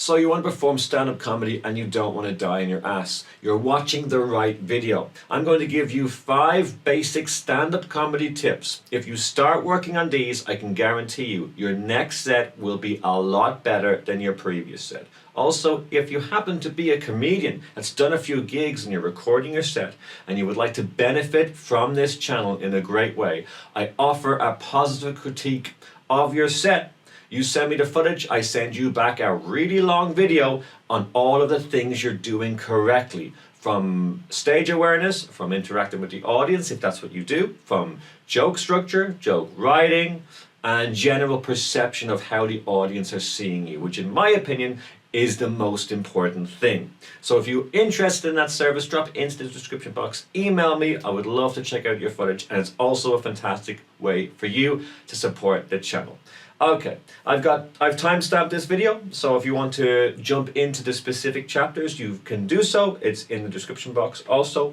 So you want to perform stand-up comedy and you don't want to die in your ass. You're watching the right video. I'm going to give you 5 basic stand-up comedy tips. If you start working on these, I can guarantee you your next set will be a lot better than your previous set. Also, if you happen to be a comedian that's done a few gigs and you're recording your set and you would like to benefit from this channel in a great way, I offer a positive critique of your set. You send me the footage, I send you back a really long video on all of the things you're doing correctly. From stage awareness, from interacting with the audience, if that's what you do, from joke structure, joke writing, and general perception of how the audience are seeing you, which in my opinion is the most important thing. So if you're interested in that service, drop into the description box, email me, I would love to check out your footage, and it's also a fantastic way for you to support the channel. Okay, I've timestamped this video, so if you want to jump into the specific chapters, you can do so. It's in the description box also.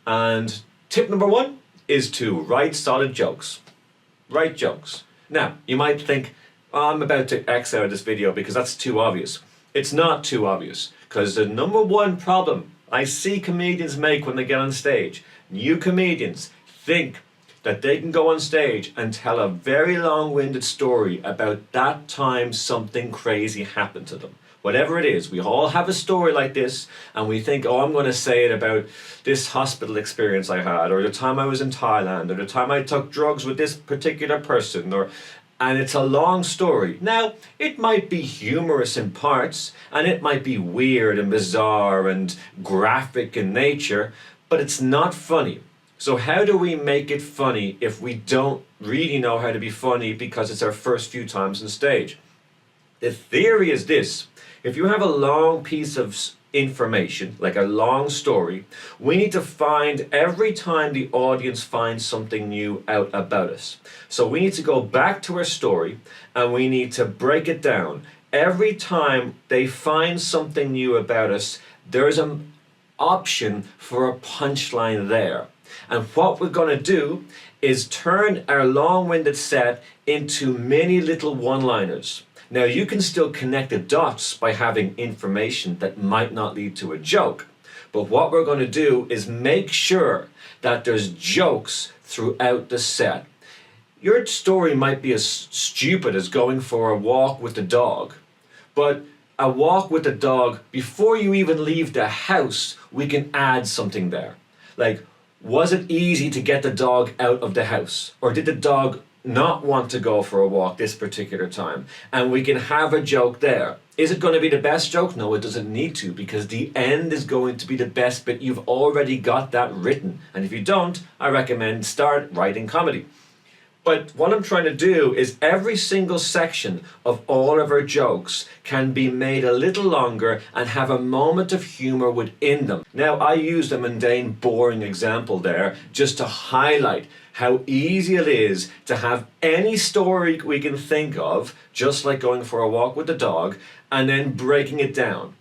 And tip number 1 is to write solid jokes. Write jokes. Now, you might think, oh, I'm about to X out of this video because that's too obvious. It's not too obvious, because the number 1 problem I see comedians make when they get on stage, new comedians think that they can go on stage and tell a very long-winded story about that time something crazy happened to them. Whatever it is, we all have a story like this and we think, oh, I'm going to say it about this hospital experience I had, or the time I was in Thailand, or the time I took drugs with this particular person, and it's a long story. Now, it might be humorous in parts, and it might be weird and bizarre and graphic in nature, but it's not funny. So how do we make it funny if we don't really know how to be funny because it's our first few times on stage? The theory is this: if you have a long piece of information, like a long story, we need to find every time the audience finds something new out about us. So we need to go back to our story and we need to break it down. Every time they find something new about us, there's an option for a punchline there. And what we're going to do is turn our long-winded set into many little one-liners. Now, you can still connect the dots by having information that might not lead to a joke. But what we're going to do is make sure that there's jokes throughout the set. Your story might be as stupid as going for a walk with the dog, but a walk with the dog, before you even leave the house, we can add something there. Like, was it easy to get the dog out of the house? Or did the dog not want to go for a walk this particular time? And we can have a joke there. Is it going to be the best joke? No, it doesn't need to, because the end is going to be the best, but you've already got that written. And if you don't, I recommend start writing comedy. But what I'm trying to do is every single section of all of our jokes can be made a little longer and have a moment of humor within them. Now, I used a mundane, boring example there just to highlight how easy it is to have any story we can think of, just like going for a walk with the dog, and then breaking it down.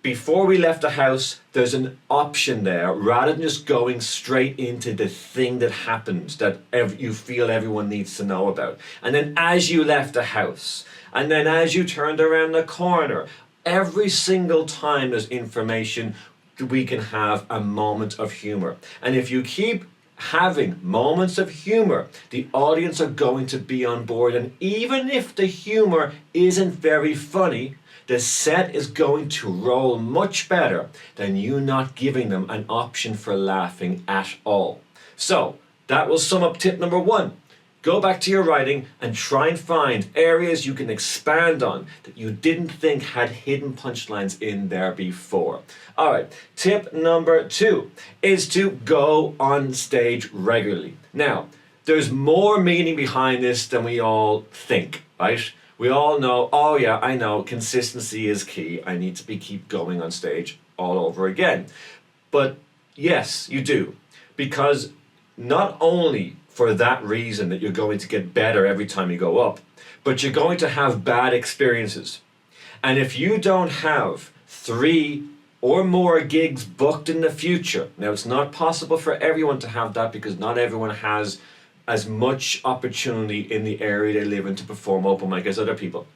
Before we left the house, there's an option there, rather than just going straight into the thing that happened that you feel everyone needs to know about. And then as you left the house, and then as you turned around the corner, every single time there's information, we can have a moment of humor. And if you keep having moments of humor, the audience are going to be on board. And even if the humor isn't very funny, the set is going to roll much better than you not giving them an option for laughing at all. So that will sum up tip number 1. Go back to your writing and try and find areas you can expand on that you didn't think had hidden punchlines in there before. All right, tip number 2 is to go on stage regularly. Now, there's more meaning behind this than we all think, right? We all know, oh yeah, I know, consistency is key. I need to keep going on stage all over again. But yes, you do. Because not only for that reason that you're going to get better every time you go up, but you're going to have bad experiences. And if you don't have 3 or more gigs booked in the future, now it's not possible for everyone to have that because not everyone has as much opportunity in the area they live in to perform open mic as other people.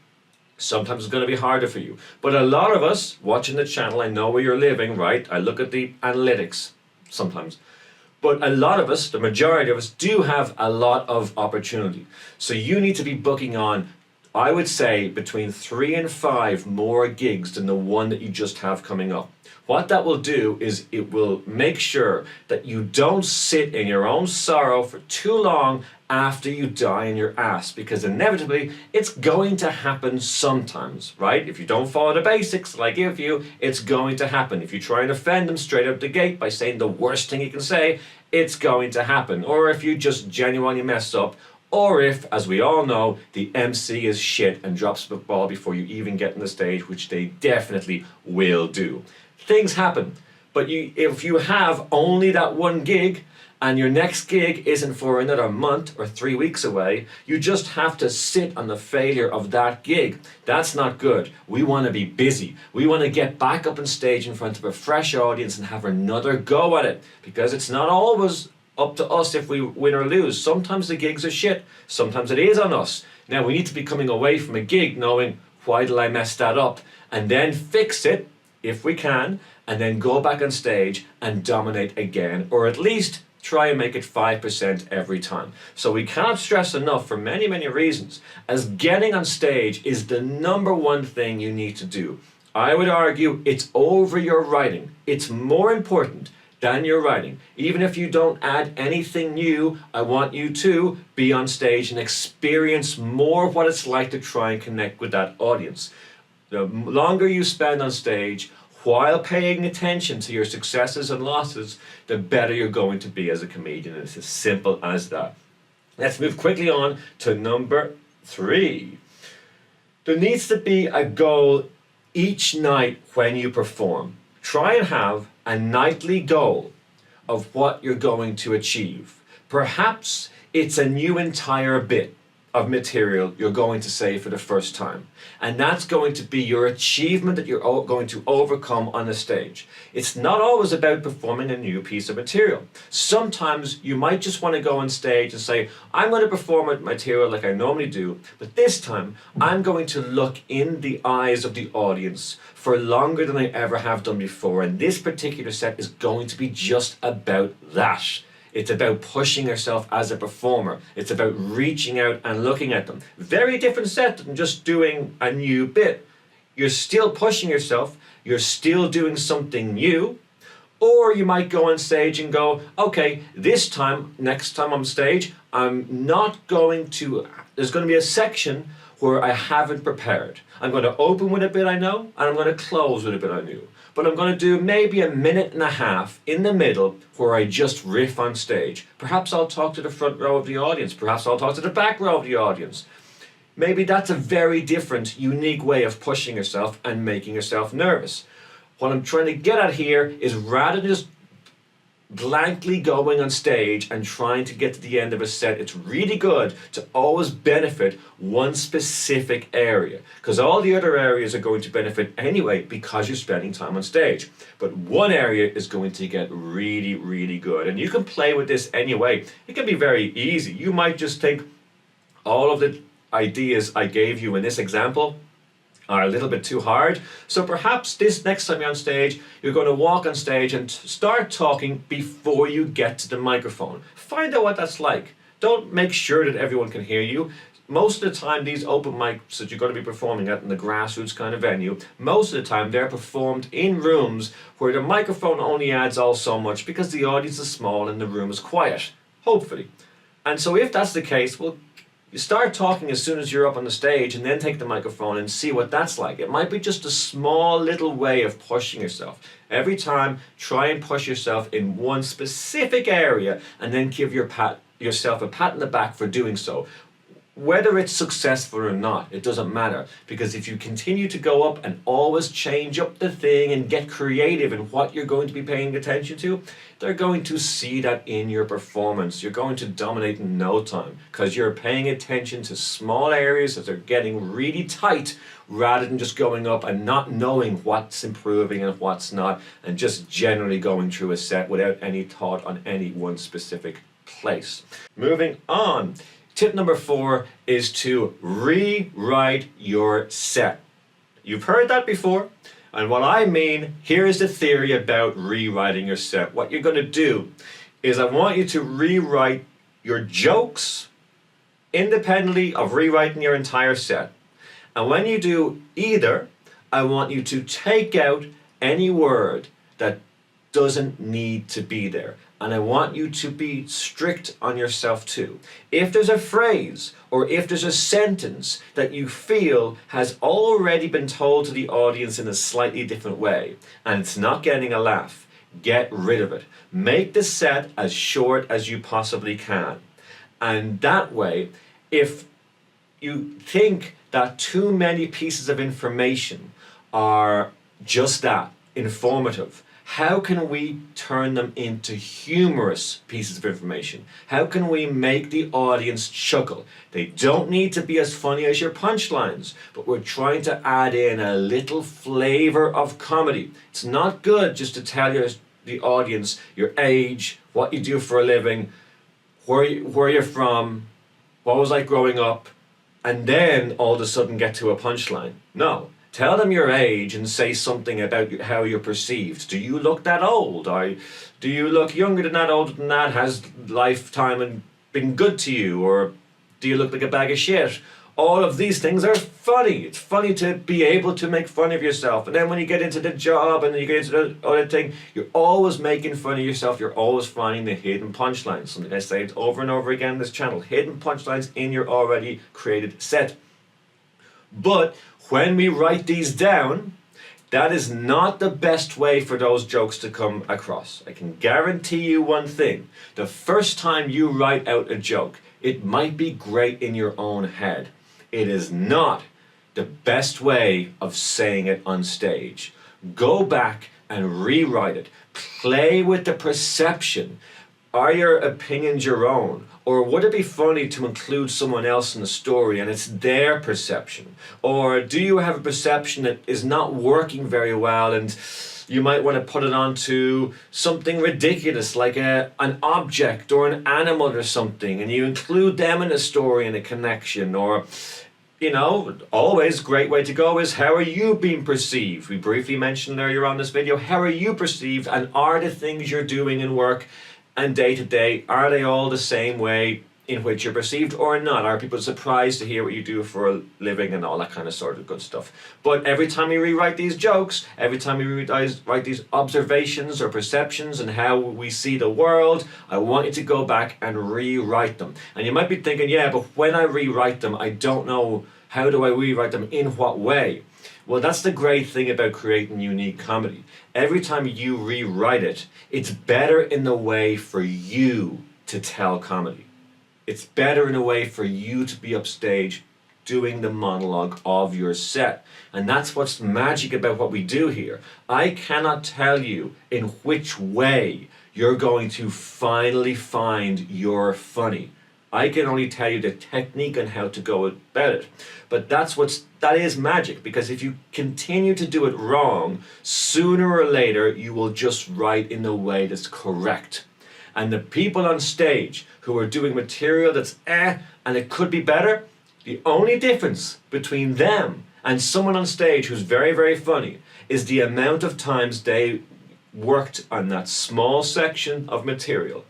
Sometimes it's going to be harder for you. But a lot of us watching the channel, I know where you're living, right? I look at the analytics sometimes. But a lot of us, the majority of us, do have a lot of opportunity. So you need to be booking on, I would say, between 3 and 5 more gigs than the one that you just have coming up. What that will do is it will make sure that you don't sit in your own sorrow for too long after you die in your ass, because inevitably it's going to happen sometimes, right? If you don't follow the basics that I give you, it's going to happen. If you try and offend them straight out the gate by saying the worst thing you can say, it's going to happen. Or if you just genuinely mess up, or if, as we all know, the MC is shit and drops the ball before you even get on the stage, which they definitely will do. Things happen, but if you have only that one gig and your next gig isn't for another month or 3 weeks away, you just have to sit on the failure of that gig. That's not good. We want to be busy. We want to get back up on stage in front of a fresh audience and have another go at it, because it's not always up to us if we win or lose. Sometimes the gigs are shit. Sometimes it is on us. Now we need to be coming away from a gig knowing, why did I mess that up? And then fix it if we can, and then go back on stage and dominate again, or at least try and make it 5% every time. So we can't stress enough, for many, many reasons, as getting on stage is the #1 thing you need to do. I would argue it's over your writing. It's more important than your writing. Even if you don't add anything new, I want you to be on stage and experience more what it's like to try and connect with that audience. The longer you spend on stage while paying attention to your successes and losses, the better you're going to be as a comedian. It's as simple as that. Let's move quickly on to number 3. There needs to be a goal each night when you perform. Try and have a nightly goal of what you're going to achieve. Perhaps it's a new entire bit of material you're going to say for the first time. And that's going to be your achievement that you're going to overcome on the stage. It's not always about performing a new piece of material. Sometimes you might just want to go on stage and say, I'm going to perform a material like I normally do, but this time I'm going to look in the eyes of the audience for longer than I ever have done before. And this particular set is going to be just about that. It's about pushing yourself as a performer. It's about reaching out and looking at them. Very different set than just doing a new bit. You're still pushing yourself. You're still doing something new. Or you might go on stage and go, okay, this time, next time on stage, there's going to be a section where I haven't prepared. I'm going to open with a bit I know, and I'm going to close with a bit I knew. But I'm going to do maybe 1.5 minutes in the middle where I just riff on stage. Perhaps I'll talk to the front row of the audience. Perhaps I'll talk to the back row of the audience. Maybe that's a very different, unique way of pushing yourself and making yourself nervous. What I'm trying to get at here is, rather than just blankly going on stage and trying to get to the end of a set, it's really good to always benefit one specific area, because all the other areas are going to benefit anyway because you're spending time on stage. But one area is going to get really, really good, and you can play with this anyway. It can be very easy. You might just think all of the ideas I gave you in this example are a little bit too hard. So perhaps this next time you're on stage, you're going to walk on stage and start talking before you get to the microphone. Find out what that's like. Don't make sure that everyone can hear you. Most of the time, these open mics that you're going to be performing at in the grassroots kind of venue, most of the time they're performed in rooms where the microphone only adds all so much because the audience is small and the room is quiet, hopefully. And so if that's the case, well, you start talking as soon as you're up on the stage, and then take the microphone and see what that's like. It might be just a small little way of pushing yourself. Every time, try and push yourself in one specific area, and then give yourself a pat on the back for doing so. Whether it's successful or not, it doesn't matter, because if you continue to go up and always change up the thing and get creative in what you're going to be paying attention to, they're going to see that in your performance. You're going to dominate in no time, because you're paying attention to small areas that are getting really tight, rather than just going up and not knowing what's improving and what's not, and just generally going through a set without any thought on any one specific place. Moving on. Tip number 4 is to rewrite your set. You've heard that before. And what I mean, here is the theory about rewriting your set. What you're going to do is I want you to rewrite your jokes independently of rewriting your entire set. And when you do either, I want you to take out any word that doesn't need to be there. And I want you to be strict on yourself too. If there's a phrase or if there's a sentence that you feel has already been told to the audience in a slightly different way and it's not getting a laugh, get rid of it. Make the set as short as you possibly can. And that way, if you think that too many pieces of information are just that, informative, how can we turn them into humorous pieces of information? How can we make the audience chuckle? They don't need to be as funny as your punchlines, but we're trying to add in a little flavor of comedy. It's not good just to tell the audience your age, what you do for a living, where you're from, what was like growing up, and then all of a sudden get to a punchline. No. Tell them your age and say something about how you're perceived. Do you look that old? Or do you look younger than that, older than that? Has lifetime and been good to you? Or do you look like a bag of shit? All of these things are funny. It's funny to be able to make fun of yourself. And then when you get into the job and then you get into the other thing, you're always making fun of yourself. You're always finding the hidden punchlines. Something I say over and over again on this channel. Hidden punchlines in your already created set. But when we write these down, that is not the best way for those jokes to come across. I can guarantee you one thing. The first time you write out a joke, it might be great in your own head. It is not the best way of saying it on stage. Go back and rewrite it. Play with the perception. Are your opinions your own? Or would it be funny to include someone else in the story and it's their perception? Or do you have a perception that is not working very well and you might want to put it onto something ridiculous like an object or an animal or something, and you include them in a story and a connection? Or, you know, always great way to go is, how are you being perceived? We briefly mentioned earlier on this video, how are you perceived, and are the things you're doing in work and day to day, are they all the same way in which you're perceived or not? Are people surprised to hear what you do for a living and all that kind of sort of good stuff? But every time we rewrite these jokes, every time we write these observations or perceptions and how we see the world, I want you to go back and rewrite them. And you might be thinking, yeah, but when I rewrite them, I don't know, how do I rewrite them, in what way? Well, that's the great thing about creating unique comedy. Every time you rewrite it, it's better in the way for you to tell comedy. It's better in a way for you to be upstage doing the monologue of your set. And that's what's magic about what we do here. I cannot tell you in which way you're going to finally find your funny. I can only tell you the technique on how to go about it. But that is magic, because if you continue to do it wrong, sooner or later you will just write in the way that's correct. And the people on stage who are doing material that's and it could be better, the only difference between them and someone on stage who's very, very funny is the amount of times they worked on that small section of material.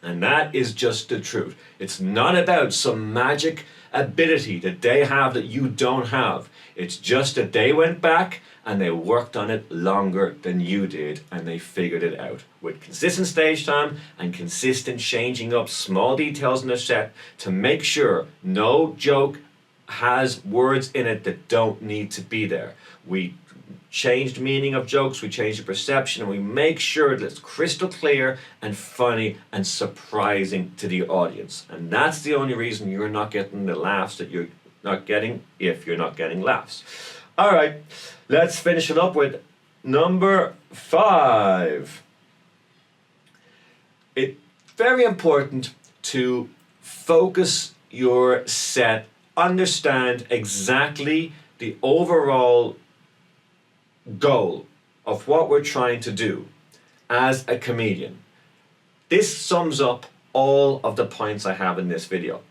And that is just the truth. It's not about some magic ability that they have that you don't have. It's just that they went back and they worked on it longer than you did, and they figured it out with consistent stage time and consistent changing up small details in the set to make sure no joke has words in it that don't need to be there. We changed meaning of jokes, we changed the perception, and we make sure that it's crystal clear and funny and surprising to the audience. And that's the only reason you're not getting the laughs that you're not getting, if you're not getting laughs. All right, let's finish it up with number 5. It's very important to focus your set, understand exactly the overall goal of what we're trying to do as a comedian. This sums up all of the points I have in this video.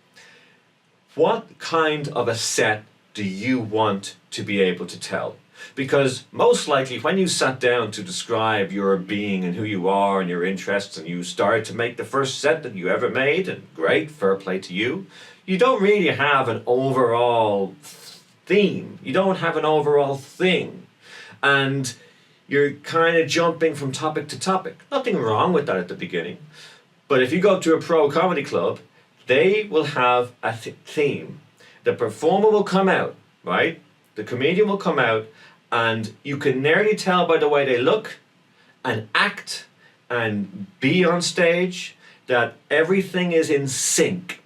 What kind of a set do you want to be able to tell? Because most likely when you sat down to describe your being and who you are and your interests, and you started to make the first set that you ever made, and great, fair play to you, you don't really have an overall theme. You don't have an overall thing. And you're kind of jumping from topic to topic. Nothing wrong with that at the beginning. But if you go to a pro comedy club, they will have a theme. The performer will come out, right? The comedian will come out, and you can nearly tell by the way they look and act and be on stage that everything is in sync.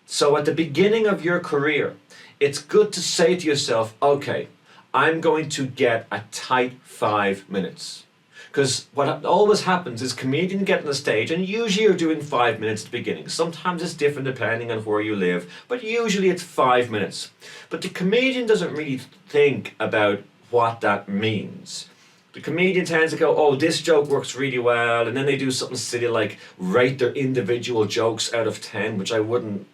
So at the beginning of your career, it's good to say to yourself, okay, I'm going to get a tight 5 minutes. Because what always happens is comedians get on the stage, and usually you're doing 5 minutes at the beginning. Sometimes it's different depending on where you live, but usually it's 5 minutes. But the comedian doesn't really think about what that means. The comedian tends to go, oh, this joke works really well, and then they do something silly like rate their individual jokes out of 10, which I wouldn't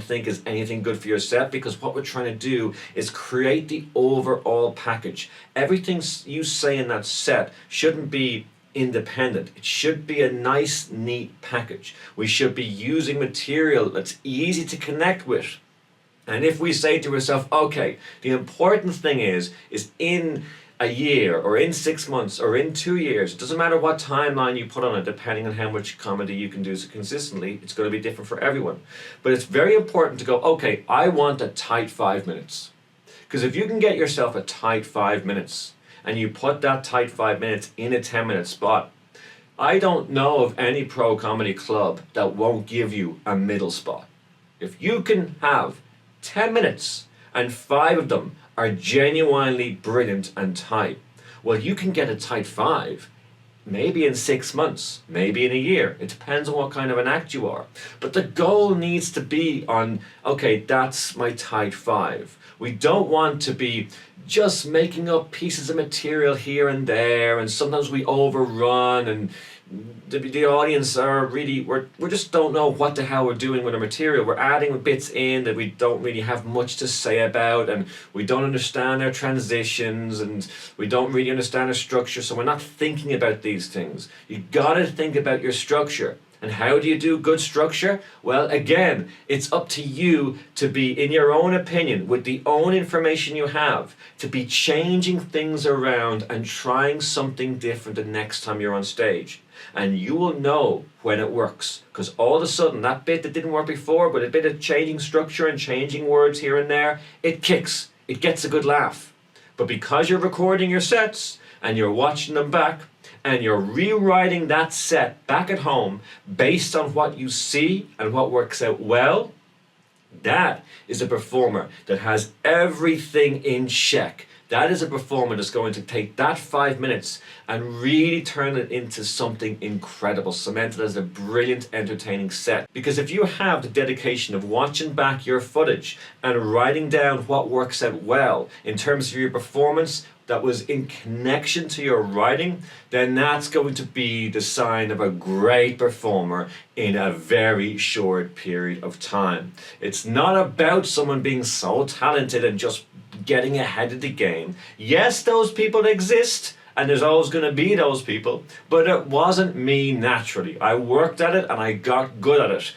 think is anything good for your set, because what we're trying to do is create the overall package. Everything you say in that set shouldn't be independent. It should be a nice, neat package. We should be using material that's easy to connect with. And if we say to ourselves, okay, the important thing is in a year or in 6 months or in 2 years, it doesn't matter what timeline you put on it, depending on how much comedy you can do consistently, it's going to be different for everyone. But it's very important to go, okay, I want a tight 5 minutes. Because if you can get yourself a tight 5 minutes and you put that tight 5 minutes in a 10-minute spot, I don't know of any pro comedy club that won't give you a middle spot. If you can have 10 minutes and 5 of them are genuinely brilliant and tight, well, you can get a tight 5 maybe in 6 months, maybe in a year. It depends on what kind of an act you are. But the goal needs to be on, okay, that's my tight 5. We don't want to be just making up pieces of material here and there, and sometimes we overrun, and the audience are really, we just don't know what the hell we're doing with our material. We're adding bits in that we don't really have much to say about, and we don't understand our transitions, and we don't really understand our structure, so we're not thinking about these things. You gotta think about your structure. And how do you do good structure? Well, again, it's up to you to be, in your own opinion, with the own information you have, to be changing things around and trying something different the next time you're on stage. And you will know when it works. Because all of a sudden, that bit that didn't work before, but a bit of changing structure and changing words here and there, it kicks. It gets a good laugh. But because you're recording your sets and you're watching them back, and you're rewriting that set back at home based on what you see and what works out well, that is a performer that has everything in check. That is a performer that's going to take that 5 minutes and really turn it into something incredible, cemented as a brilliant, entertaining set. Because if you have the dedication of watching back your footage and writing down what works out well in terms of your performance, that was in connection to your writing, then that's going to be the sign of a great performer in a very short period of time. It's not about someone being so talented and just getting ahead of the game. Yes, those people exist, and there's always going to be those people, but it wasn't me naturally. I worked at it and I got good at it.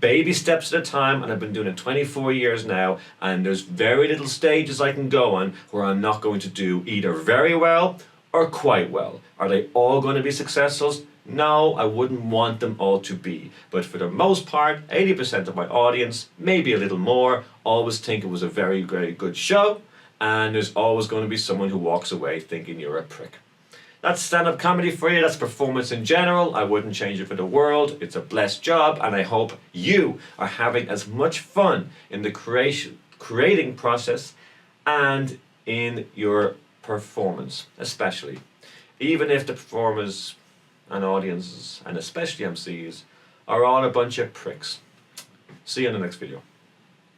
Baby steps at a time, and I've been doing it 24 years now, and there's very little stages I can go on where I'm not going to do either very well or quite well. Are they all going to be successful? No, I wouldn't want them all to be. But for the most part, 80% of my audience, maybe a little more, always think it was a very, very good show, and there's always going to be someone who walks away thinking you're a prick. That's stand-up comedy for you. That's performance in general. I wouldn't change it for the world. It's a blessed job, and I hope you are having as much fun in the creating process and in your performance, especially. Even if the performers and audiences, and especially MCs, are all a bunch of pricks. See you in the next video.